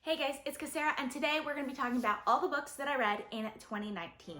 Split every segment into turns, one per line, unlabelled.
Hey guys, it's Cassera, and today we're going to be talking about all the books that I read in 2019.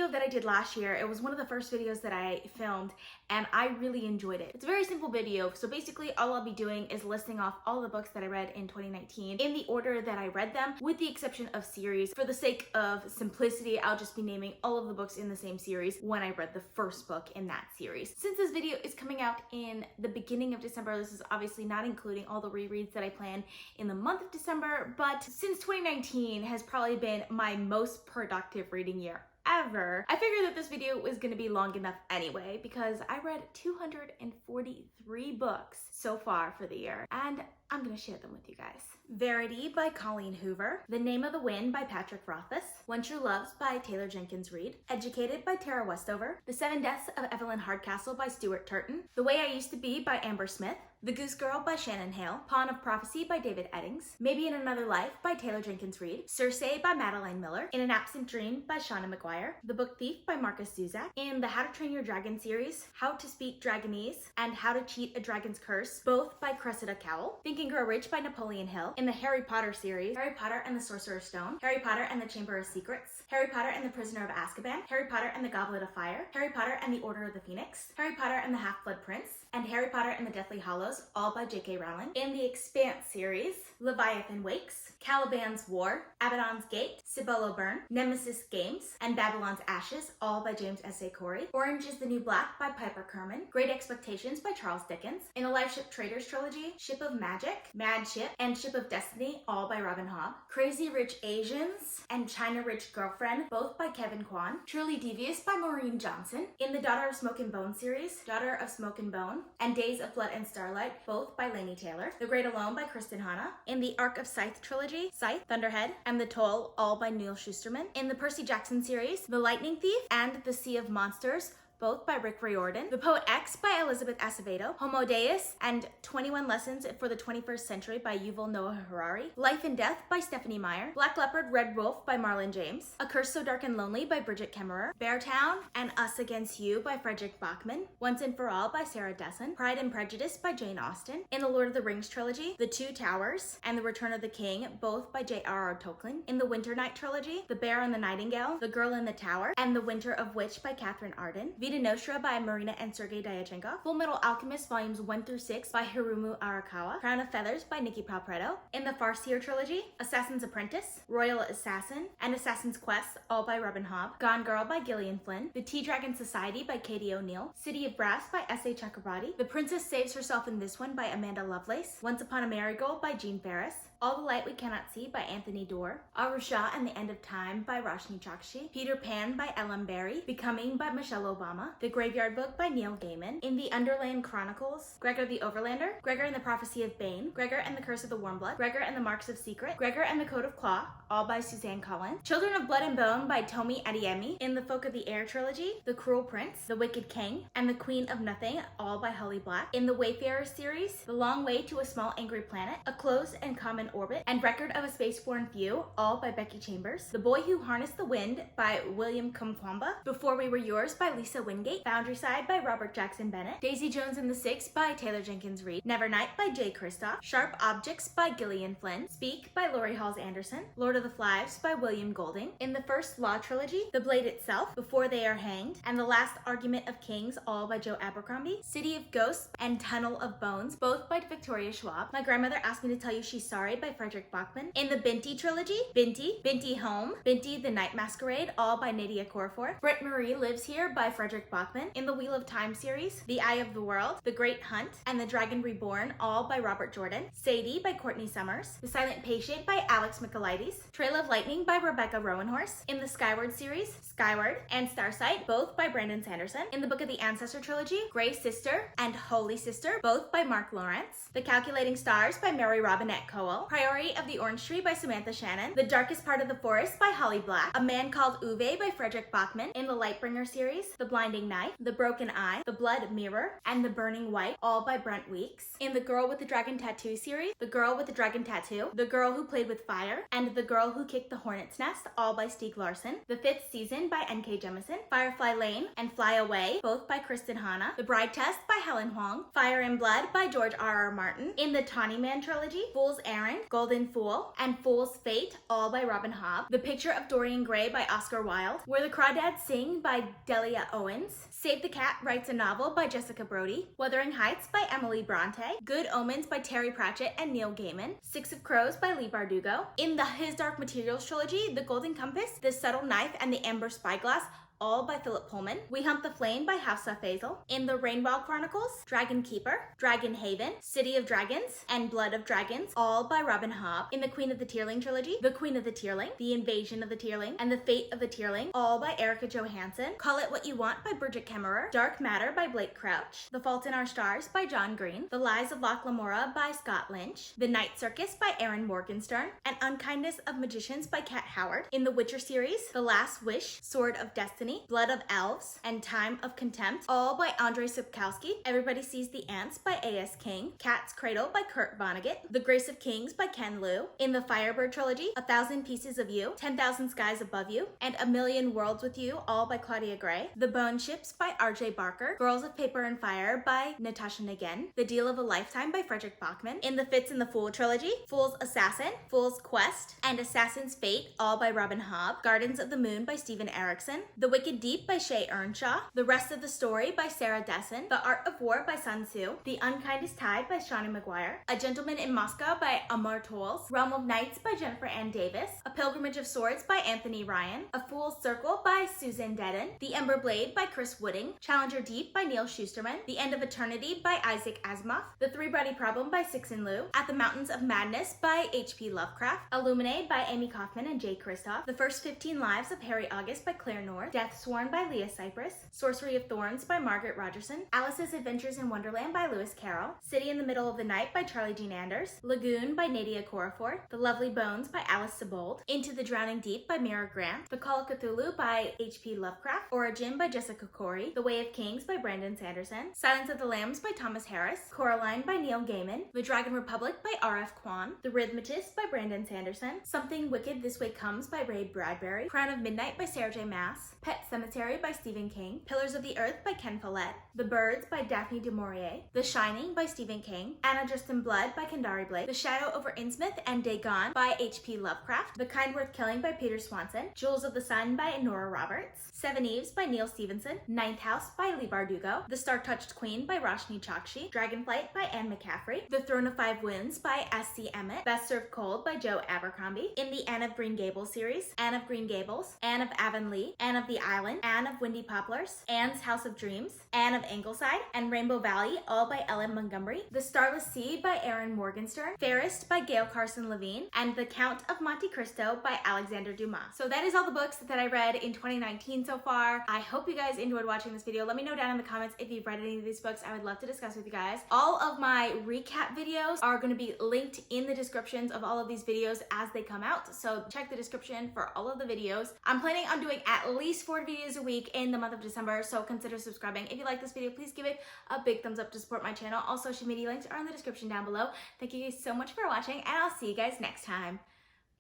That I did last year. It was one of the first videos that I filmed and I really enjoyed it. It's a very simple video. So basically all I'll be doing is listing off all the books that I read in 2019 in the order that I read them, with the exception of series. For the sake of simplicity, I'll just be naming all of the books in the same series when I read the first book in that series. Since this video is coming out in the beginning of December, this is obviously not including all the rereads that I plan in the month of December, but since 2019 has probably been my most productive reading year ever, I figured that this video was going to be long enough anyway, because I read 243 books so far for the year, and I'm going to share them with you guys. Verity by Colleen Hoover, The Name of the Wind by Patrick Rothfuss, When True Loves by Taylor Jenkins Reid, Educated by Tara Westover, The Seven Deaths of Evelyn Hardcastle by Stuart Turton, The Way I Used to Be by Amber Smith, The Goose Girl by Shannon Hale, Pawn of Prophecy by David Eddings, Maybe in Another Life by Taylor Jenkins Reid, Circe by Madeline Miller, In an Absent Dream by Shauna McGuire, The Book Thief by Marcus Zuzak, in the How to Train Your Dragon series, How to Speak Dragonese and How to Cheat a Dragon's Curse, both by Cressida Cowell, Think and Grow Rich by Napoleon Hill, in the Harry Potter series, Harry Potter and the Sorcerer's Stone, Harry Potter and the Chamber of Secrets, Harry Potter and the Prisoner of Azkaban, Harry Potter and the Goblet of Fire, Harry Potter and the Order of the Phoenix, Harry Potter and the Half-Blood Prince, and Harry Potter and the Deathly Hallows, all by J.K. Rowling. In the Expanse series, Leviathan Wakes, Caliban's War, Abaddon's Gate, Cibolo Burn, Nemesis Games, and Babylon's Ashes, all by James S.A. Corey. Orange is the New Black by Piper Kerman, Great Expectations by Charles Dickens. In the Lifeship Traders trilogy, Ship of Magic, Mad Ship, and Ship of Destiny, all by Robin Hobb. Crazy Rich Asians and China Rich Girlfriend, both by Kevin Kwan. Truly Devious by Maureen Johnson. In the Daughter of Smoke and Bone series, Daughter of Smoke and Bone, and Days of Blood and Starlight, both by Laini Taylor. The Great Alone by Kristen Hanna. In the Arc of Scythe trilogy, Scythe, Thunderhead, and The Toll, all by Neil Shusterman. In the Percy Jackson series, The Lightning Thief and The Sea of Monsters, both by Rick Riordan. The Poet X by Elizabeth Acevedo, Homo Deus and 21 Lessons for the 21st Century by Yuval Noah Harari, Life and Death by Stephanie Meyer, Black Leopard, Red Wolf by Marlon James, A Curse So Dark and Lonely by Bridget Kemmerer, Beartown and Us Against You by Frederick Bachman, Once and For All by Sarah Dessen, Pride and Prejudice by Jane Austen. In the Lord of the Rings trilogy, The Two Towers and The Return of the King, both by J.R.R. Tolkien. In the Winter Night trilogy, The Bear and the Nightingale, The Girl in the Tower, and The Winter of Witch by Catherine Arden, Vita Nostra by Marina and Sergei Dyachenkov, Full Metal Alchemist volumes 1 through 6 by Hiromu Arakawa, Crown of Feathers by Nikki Palpretto. In the Farseer trilogy, Assassin's Apprentice, Royal Assassin, and Assassin's Quest, all by Robin Hobb, Gone Girl by Gillian Flynn, The Tea Dragon Society by Katie O'Neill, City of Brass by S.A. Chakrabarti, The Princess Saves Herself in This One by Amanda Lovelace, Once Upon a Marigold by Jean Ferris, All the Light We Cannot See by Anthony Doerr, Arusha and the End of Time by Roshni Chokshi, Peter Pan by Ellen Barry, Becoming by Michelle Obama, The Graveyard Book by Neil Gaiman. In the Underland Chronicles, Gregor the Overlander, Gregor and the Prophecy of Bane, Gregor and the Curse of the Warmblood, Gregor and the Marks of Secret, Gregor and the Code of Claw, all by Suzanne Collins, Children of Blood and Bone by Tomi Adeyemi. In the Folk of the Air trilogy, The Cruel Prince, The Wicked King, and The Queen of Nothing, all by Holly Black. In the Wayfarer series, The Long Way to a Small Angry Planet, A Close and Common Orbit, and Record of a Spaceborne Few, all by Becky Chambers. The Boy Who Harnessed the Wind by William Kumkwamba, Before We Were Yours by Lisa Wingate, Boundary Side by Robert Jackson Bennett, Daisy Jones and the Six by Taylor Jenkins Reid, Nevernight by Jay Kristoff, Sharp Objects by Gillian Flynn, Speak by Lori Halls Anderson, Lord of the Flies by William Golding. In the First Law trilogy, The Blade Itself, Before They Are Hanged, and The Last Argument of Kings, all by Joe Abercrombie, City of Ghosts and Tunnel of Bones, both by Victoria Schwab, My Grandmother Asked Me to Tell You She's Sorry by Frederick Bachman. In the Binti trilogy, Binti Home, Binti the Night Masquerade, all by Nadia Corfor, Britt Marie Lives Here by Frederick Bachman. In the Wheel of Time series, The Eye of the World, The Great Hunt, and The Dragon Reborn, all by Robert Jordan, Sadie by Courtney Summers, The Silent Patient by Alex Michaelides, Trail of Lightning by Rebecca Rowanhorse. In the Skyward series, Skyward and Starsight, both by Brandon Sanderson. In the Book of the Ancestor trilogy, Grey Sister and Holy Sister, both by Mark Lawrence, The Calculating Stars by Mary Robinette Kowal, Priority of the Orange Tree by Samantha Shannon, The Darkest Part of the Forest by Holly Black, A Man Called Uwe by Frederick Bachman, in the Lightbringer series, The Blinding Knife, The Broken Eye, The Blood Mirror, and The Burning White, all by Brent Weeks. In the Girl with the Dragon Tattoo series, The Girl with the Dragon Tattoo, The Girl Who Played with Fire, and The Girl Who Kicked the Hornet's Nest, all by Stieg Larsson. The 5th Season by N.K. Jemisin, Firefly Lane and Fly Away, both by Kristen Hanna, The Bride Test by Helen Huang, Fire and Blood by George R.R. Martin. In the Tawny Man trilogy, Fool's Errand, Golden Fool, and Fool's Fate, all by Robin Hobb. The Picture of Dorian Gray by Oscar Wilde, Where the Crawdads Sing by Delia Owens, Save the Cat Writes a Novel by Jessica Brody, Wuthering Heights by Emily Bronte, Good Omens by Terry Pratchett and Neil Gaiman, Six of Crows by Leigh Bardugo. In the His Dark Materials trilogy, The Golden Compass, The Subtle Knife, and The Amber Spyglass, all by Philip Pullman. We Hunt the Flame by Hafsa Faisal. In the Rainwild Chronicles, Dragon Keeper, Dragon Haven, City of Dragons, and Blood of Dragons, all by Robin Hobb. In the Queen of the Tearling trilogy, The Queen of the Tearling, The Invasion of the Tearling, and The Fate of the Tearling, all by Erica Johansson. Call It What You Want by Bridget Kemmerer, Dark Matter by Blake Crouch, The Fault in Our Stars by John Green, The Lies of Locke Lamora by Scott Lynch, The Night Circus by Aaron Morgenstern, and Unkindness of Magicians by Kat Howard. In the Witcher series, The Last Wish, Sword of Destiny, Blood of Elves, and Time of Contempt, all by Andrei Sapkowski. Everybody Sees the Ants by A.S. King, Cat's Cradle by Kurt Vonnegut, The Grace of Kings by Ken Liu. In the Firebird trilogy, 1,000 Pieces of You, 10,000 Skies Above You, and A Million Worlds with You, all by Claudia Gray. The Bone Ships by R.J. Barker, Girls of Paper and Fire by Natasha Nagin, The Deal of a Lifetime by Frederick Bachman. In the Fitz and the Fool trilogy, Fool's Assassin, Fool's Quest, and Assassin's Fate, all by Robin Hobb. Gardens of the Moon by Steven Erikson, The Wicked Deep by Shay Earnshaw, The Rest of the Story by Sarah Dessen, The Art of War by Sun Tzu, The Unkindest Tide by Shawnee Maguire, A Gentleman in Moscow by Amar Tolls, Realm of Nights by Jennifer Ann Davis, A Pilgrimage of Swords by Anthony Ryan, A Fool's Circle by Susan Dedden, The Ember Blade by Chris Wooding, Challenger Deep by Neil Schusterman, The End of Eternity by Isaac Asimov, The Three-Body Problem by Cixin Liu, At the Mountains of Madness by H.P. Lovecraft, Illuminate by Amy Kaufman and Jay Kristoff, The First 15 Lives of Harry August by Claire Nord, Death Sworn by Leah Cypress, Sorcery of Thorns by Margaret Rogerson, Alice's Adventures in Wonderland by Lewis Carroll, City in the Middle of the Night by Charlie Jean Anders, Lagoon by Nadia Corafort, The Lovely Bones by Alice Sebold, Into the Drowning Deep by Mira Grant, The Call of Cthulhu by H.P. Lovecraft, Origin by Jessica Corey, The Way of Kings by Brandon Sanderson, Silence of the Lambs by Thomas Harris, Coraline by Neil Gaiman, The Dragon Republic by R.F. Kwan, The Rhythmatist by Brandon Sanderson, Something Wicked This Way Comes by Ray Bradbury, Crown of Midnight by Sarah J. Maas, Pet Cemetery by Stephen King, Pillars of the Earth by Ken Follett, The Birds by Daphne du Maurier, The Shining by Stephen King, Anna Just in Blood by Kendari Blake, The Shadow over Innsmouth and Dagon by H.P. Lovecraft, The Kind Worth Killing by Peter Swanson, Jewels of the Sun by Nora Roberts, Seven Eves by Neil Stevenson, Ninth House by Leigh Bardugo, The Star-Touched Queen by Roshni Chokshi, Dragonflight by Anne McCaffrey, The Throne of Five Winds by S.C. Emmett, Best Served Cold by Joe Abercrombie, in the Anne of Green Gables series, Anne of Green Gables, Anne of Avonlea, Anne of the Island, Anne of Windy Poplars, Anne's House of Dreams, Anne of Ingleside, and Rainbow Valley, all by Ellen Montgomery, The Starless Sea by Aaron Morgenstern, Fairest by Gail Carson Levine, and The Count of Monte Cristo by Alexander Dumas. So that is all the books that I read in 2019 so far. I hope you guys enjoyed watching this video. Let me know down in the comments if you've read any of these books. I would love to discuss with you guys. All of my recap videos are going to be linked in the descriptions of all of these videos as they come out. So check the description for all of the videos. I'm planning on doing at least 4 videos a week in the month of December, so consider subscribing. If you like this video, please give it a big thumbs up to support my channel. All social media links are in the description down below. Thank you guys so much for watching, and I'll see you guys next time.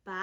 Bye.